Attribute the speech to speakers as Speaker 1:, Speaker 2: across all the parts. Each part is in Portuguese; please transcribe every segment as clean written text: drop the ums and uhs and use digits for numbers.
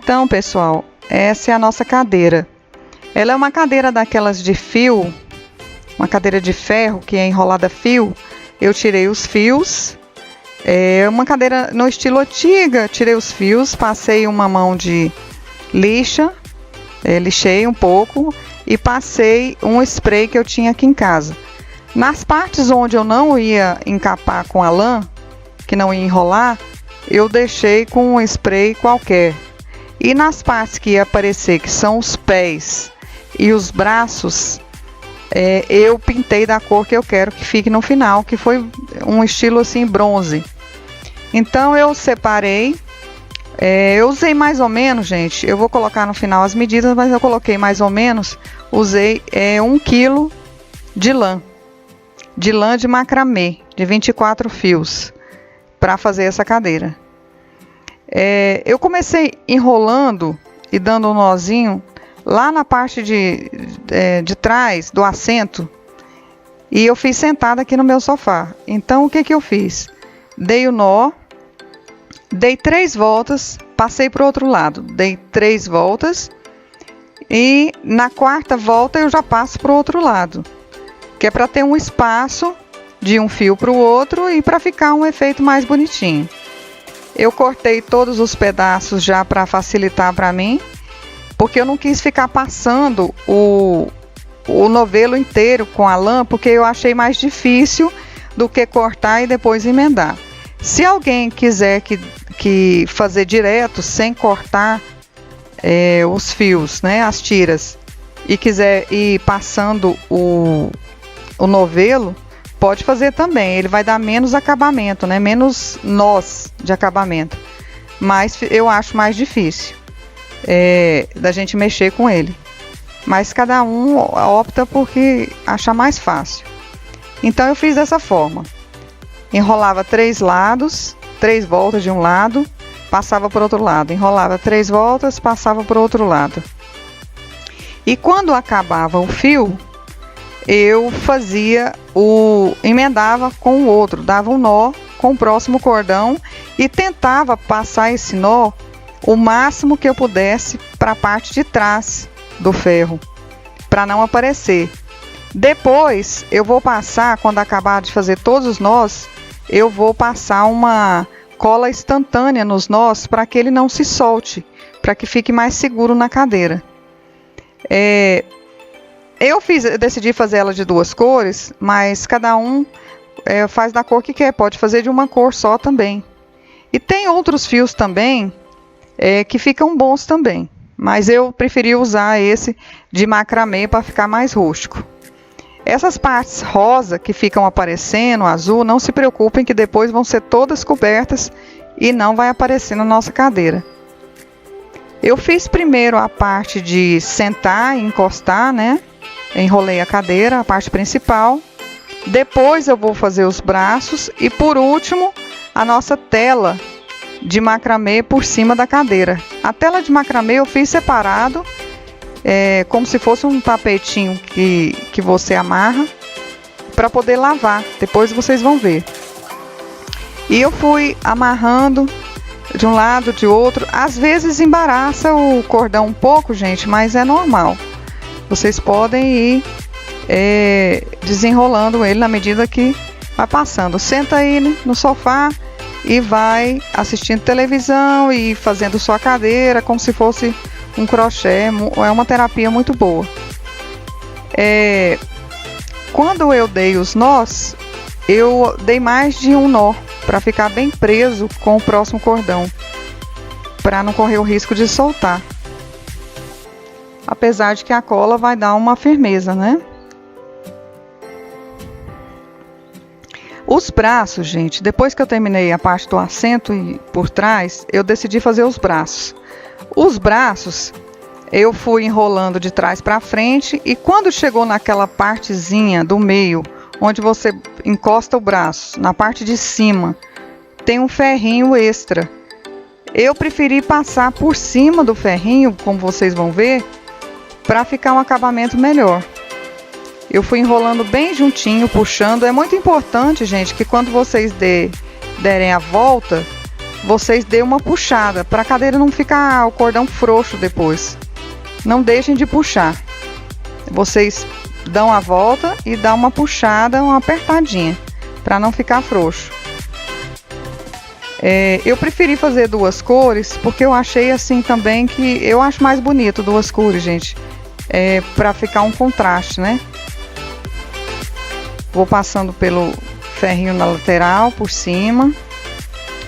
Speaker 1: Então, pessoal, essa é a nossa cadeira. Ela é uma cadeira daquelas de fio, uma cadeira de ferro que é enrolada a fio. Eu tirei os fios. É uma cadeira no estilo antiga. Tirei os fios, passei uma mão de lixa, lixei um pouco e passei um spray que eu tinha aqui em casa. Nas partes onde eu não ia encapar com a lã, que não ia enrolar, eu deixei com um spray qualquer. E nas partes que ia aparecer, que são os pés e os braços, eu pintei da cor que eu quero que fique no final, que foi um estilo assim bronze. Então eu separei, eu usei mais ou menos, gente, eu vou colocar no final as medidas, mas eu coloquei mais ou menos, usei 1 kg de lã de macramê, de 24 fios, para fazer essa cadeira. Eu comecei enrolando e dando um nozinho lá na parte de trás do assento, e eu fiz sentada aqui no meu sofá. Então o que que eu fiz? Dei o nó, dei 3 voltas, passei para o outro lado, dei 3 voltas e na 4ª volta eu já passo para o outro lado, que é para ter um espaço de um fio para o outro e para ficar um efeito mais bonitinho. Eu cortei todos os pedaços já para facilitar para mim, porque eu não quis ficar passando o novelo inteiro com a lã, porque eu achei mais difícil do que cortar e depois emendar. Se alguém quiser que fazer direto, sem cortar os fios, né, as tiras, e quiser ir passando o novelo, pode fazer também. Ele vai dar menos acabamento, né, menos nós de acabamento, mas eu acho mais difícil da gente mexer com ele. Mas cada um opta por que achar mais fácil. Então eu fiz dessa forma. Enrolava 3 lados, 3 voltas de um lado, passava por outro lado. Enrolava 3 voltas, passava por outro lado. E quando acabava o fio, eu emendava com o outro, dava um nó com o próximo cordão e tentava passar esse nó o máximo que eu pudesse para a parte de trás do ferro, para não aparecer. Depois eu vou passar, quando acabar de fazer todos os nós, eu vou passar uma cola instantânea nos nós para que ele não se solte, para que fique mais seguro na cadeira. Eu decidi fazer ela de 2 cores, mas cada um faz da cor que quer, pode fazer de uma cor só também. E tem outros fios também que ficam bons também, mas eu preferi usar esse de macramê para ficar mais rústico. Essas partes rosa que ficam aparecendo, azul, não se preocupem que depois vão ser todas cobertas e não vai aparecer na nossa cadeira. Eu fiz primeiro a parte de sentar e encostar, né? Enrolei a cadeira, a parte principal. Depois eu vou fazer os braços e por último a nossa tela de macramê por cima da cadeira. A tela de macramê eu fiz separado, como se fosse um tapetinho que você amarra para poder lavar. Depois vocês vão ver. E eu fui amarrando de um lado, de outro. Às vezes embaraça o cordão um pouco, gente, mas é normal. Vocês podem ir desenrolando ele na medida que vai passando. Senta aí no sofá e vai assistindo televisão e fazendo sua cadeira como se fosse um crochê. É uma terapia muito boa. Quando eu dei os nós, eu dei mais de um nó para ficar bem preso com o próximo cordão, para não correr o risco de soltar. Apesar de que a cola vai dar uma firmeza, né? Os braços, gente, depois que eu terminei a parte do assento e por trás, eu decidi fazer os braços. Os braços eu fui enrolando de trás para frente e quando chegou naquela partezinha do meio, onde você encosta o braço, na parte de cima, tem um ferrinho extra. Eu preferi passar por cima do ferrinho, como vocês vão ver, para ficar um acabamento melhor. Eu fui enrolando bem juntinho, puxando. É muito importante, gente, que quando vocês derem a volta, vocês dêem uma puxada, para a cadeira não ficar o cordão frouxo depois. Não deixem de puxar. Vocês dão a volta e dá uma puxada, uma apertadinha, para não ficar frouxo. Eu preferi fazer duas cores, porque eu achei assim também que eu acho mais bonito duas cores, gente. Para ficar um contraste, né? Vou passando pelo ferrinho na lateral, por cima.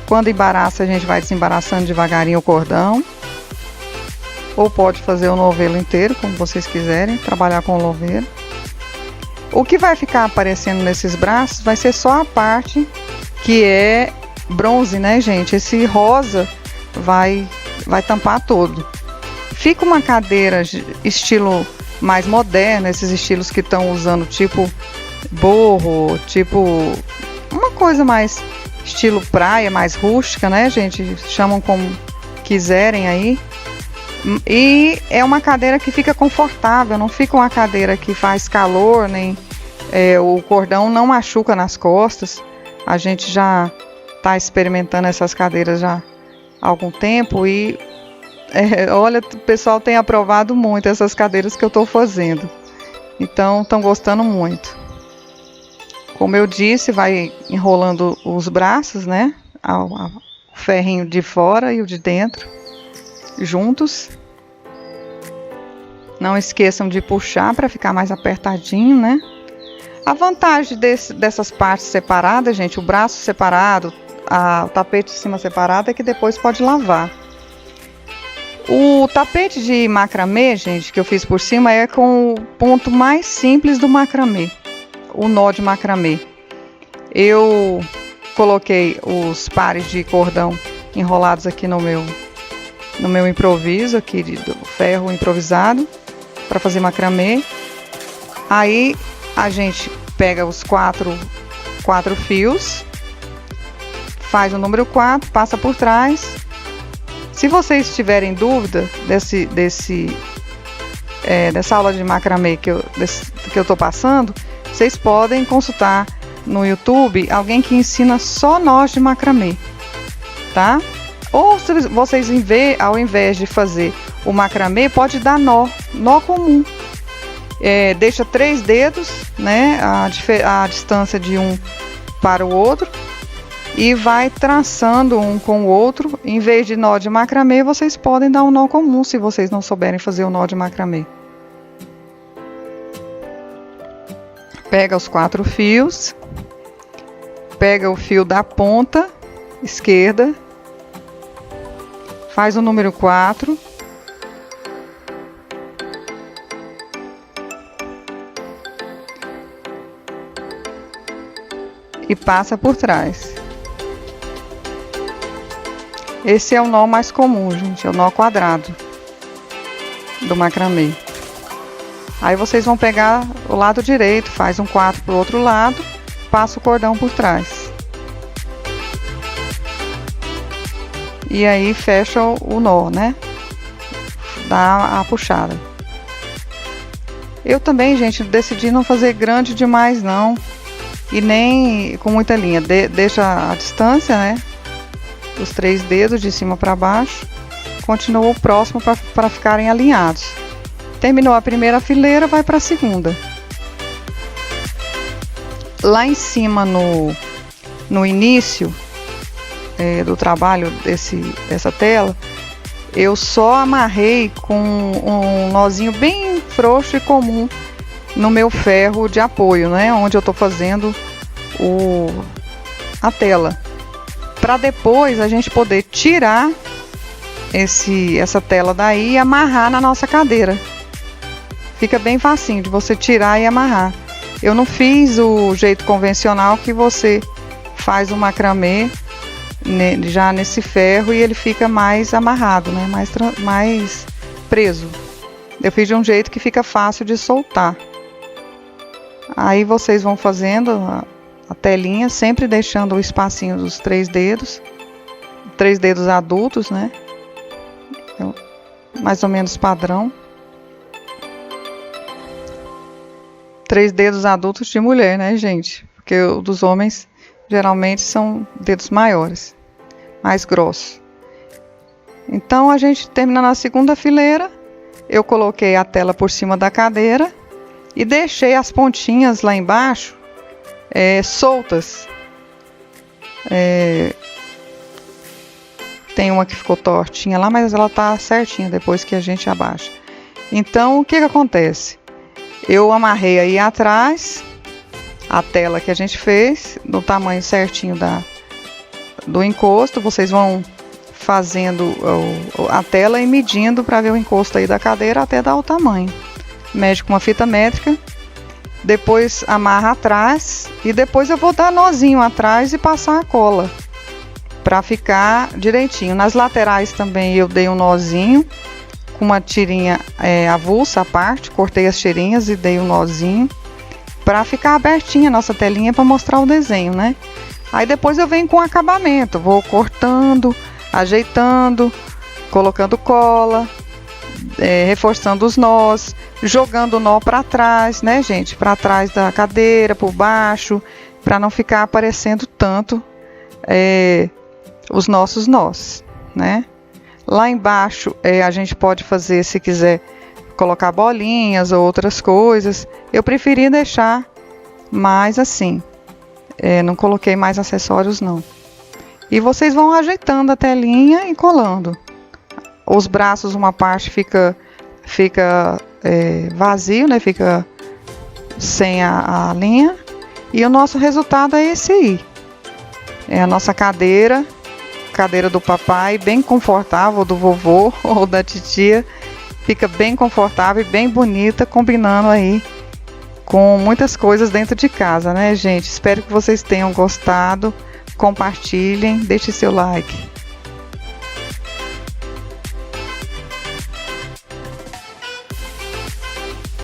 Speaker 1: Quando embaraça, a gente vai desembaraçando devagarinho o cordão. Ou pode fazer o novelo inteiro, como vocês quiserem, trabalhar com o novelo. O que vai ficar aparecendo nesses braços vai ser só a parte que é bronze, né, gente? Esse rosa vai tampar todo. Fica uma cadeira estilo mais moderno, esses estilos que estão usando tipo borro, tipo uma coisa mais estilo praia, mais rústica, né, gente? Chamam como quiserem aí. E é uma cadeira que fica confortável, não fica uma cadeira que faz calor, nem o cordão não machuca nas costas. A gente já está experimentando essas cadeiras já há algum tempo e olha, o pessoal tem aprovado muito essas cadeiras que eu estou fazendo. Então, estão gostando muito. Como eu disse, vai enrolando os braços, né? O ferrinho de fora e o de dentro, juntos. Não esqueçam de puxar para ficar mais apertadinho, né? A vantagem dessas partes separadas, gente, o braço separado, o tapete de cima separado, é que depois pode lavar. O tapete de macramê, gente, que eu fiz por cima é com o ponto mais simples do macramê, o nó de macramê. Eu coloquei os pares de cordão enrolados aqui no meu improviso, aqui do ferro improvisado, para fazer macramê. Aí a gente pega os quatro fios, faz o número 4, passa por trás. Se vocês tiverem dúvida dessa aula de macramê que eu estou passando, vocês podem consultar no YouTube alguém que ensina só nós de macramê, tá? Ou se vocês, ao invés de fazer o macramê, pode dar nó comum. Deixa 3 dedos, né, a distância de um para o outro, e vai traçando um com o outro. Em vez de nó de macramê, vocês podem dar um nó comum, se vocês não souberem fazer o nó de macramê. Pega os 4 fios, pega o fio da ponta esquerda, faz o número 4, e passa por trás. Esse é o nó mais comum, gente, é o nó quadrado do macramê. Aí vocês vão pegar o lado direito, faz um 4 pro outro lado, passa o cordão por trás. E aí fecha o nó, né? Dá a puxada. Eu também, gente, decidi não fazer grande demais não, e nem com muita linha. Deixa a distância, né? Os 3 dedos de cima para baixo. Continua o próximo para ficarem alinhados. Terminou a primeira fileira, vai para a segunda. Lá em cima no início do trabalho dessa tela, eu só amarrei com um nozinho bem frouxo e comum no meu ferro de apoio, né? Onde eu estou fazendo a tela. Para depois a gente poder tirar essa tela daí e amarrar na nossa cadeira. Fica bem facinho de você tirar e amarrar. Eu não fiz o jeito convencional que você faz o macramê já nesse ferro e ele fica mais amarrado, né? Mais preso. Eu fiz de um jeito que fica fácil de soltar. Aí vocês vão fazendo a telinha, sempre deixando o espacinho dos 3 dedos. 3 dedos adultos, né? Mais ou menos padrão. 3 dedos adultos de mulher, né, gente? Porque o dos homens geralmente são dedos maiores. mais grosso. Então a gente terminando a segunda fileira, eu coloquei a tela por cima da cadeira e deixei as pontinhas lá embaixo soltas. Tem uma que ficou tortinha lá, mas ela tá certinha depois que a gente abaixa. Então o que acontece? Eu amarrei aí atrás a tela que a gente fez no tamanho certinho do encosto. Vocês vão fazendo a tela e medindo para ver o encosto aí da cadeira até dar o tamanho. Mede com uma fita métrica, depois amarra atrás e depois eu vou dar nozinho atrás e passar a cola para ficar direitinho. Nas laterais também eu dei um nozinho com uma tirinha avulsa à parte, cortei as tirinhas e dei um nozinho para ficar abertinha a nossa telinha para mostrar o desenho, né? Aí depois eu venho com acabamento, vou cortando, ajeitando, colocando cola, reforçando os nós, jogando o nó para trás, né, gente? Para trás da cadeira, por baixo, para não ficar aparecendo tanto os nossos nós, né? Lá embaixo a gente pode fazer, se quiser, colocar bolinhas ou outras coisas. Eu preferi deixar mais assim, não coloquei mais acessórios não. E vocês vão ajeitando a telinha e colando. Os braços, uma parte fica vazio, né? Fica sem a linha. E o nosso resultado é esse aí. É a nossa cadeira do papai, bem confortável, do vovô ou da titia. Fica bem confortável e bem bonita, combinando aí com muitas coisas dentro de casa, né, gente? Espero que vocês tenham gostado. Compartilhem, deixe seu like.